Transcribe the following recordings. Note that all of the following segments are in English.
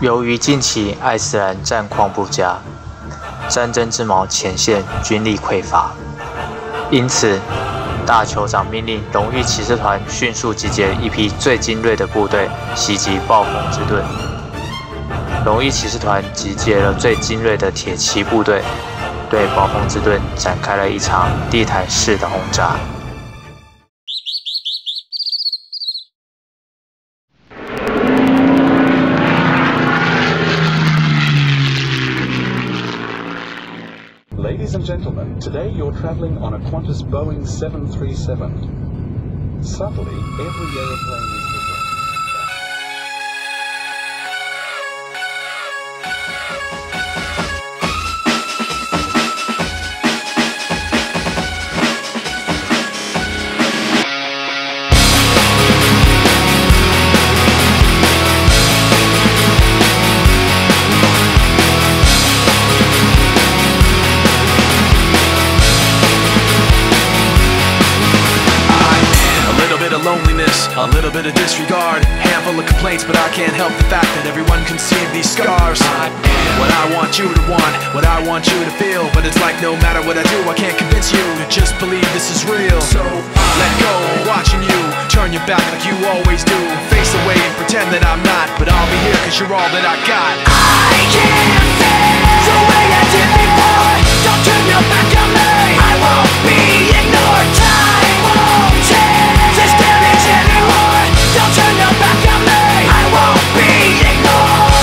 由于近期爱斯兰战况不佳，战争之矛前线军力匮乏，因此大酋长命令荣誉骑士团迅速集结一批最精锐的部队袭击暴风之盾。荣誉骑士团集结了最精锐的铁骑部队，对暴风之盾展开了一场地毯式的轰炸。Ladies and gentlemen, today you're traveling on a Qantas Boeing 737. Subtly, every aeroplane is different. Loneliness, a little bit of disregard, handful of complaints, but I can't help the fact that everyone can see these scars. I am what I want you to want, what I want you to feel, but it's like no matter what I do, I can't convince you to just believe this is real. So let go, watching you turn your back like you always do, face away and pretend that I'm not, but I'll be here cause you're all that I got. I can't face the way I did before. Don't turn your back on me, I won't be ignored. Time won't change this damage anymore. Don't turn your back on me, I won't be ignored.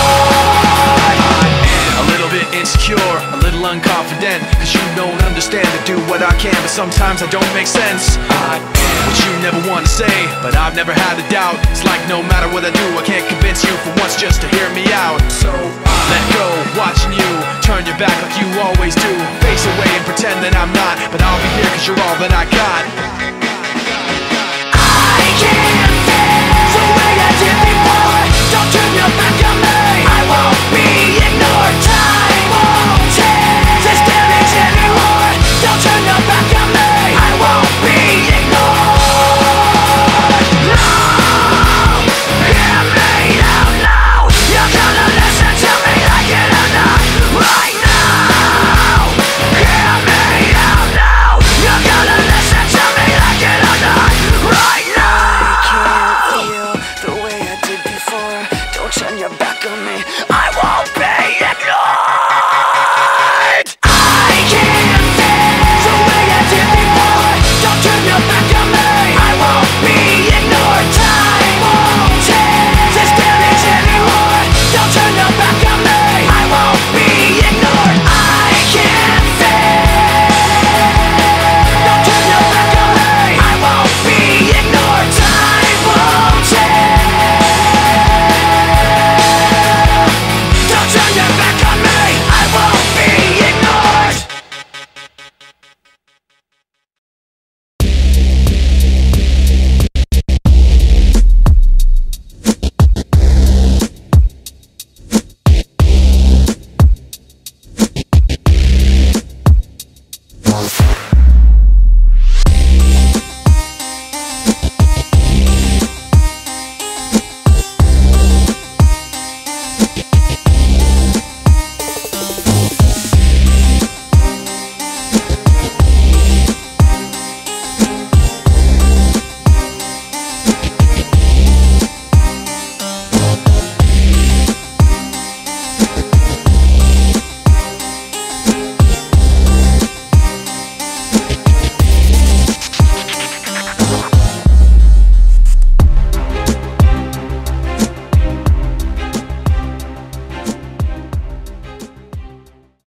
I'm a little bit insecure, a little unconfident, cause you don't understand to do what I can, but sometimes I don't make sense. I am what you never want to say, but I've never had a doubt. It's like no matter what I do, I can't convince you for once just to hear me out. So let go, watching you turn your back like you always do, face away and pretend that I'm not, but I'll be here cause you're all that I got.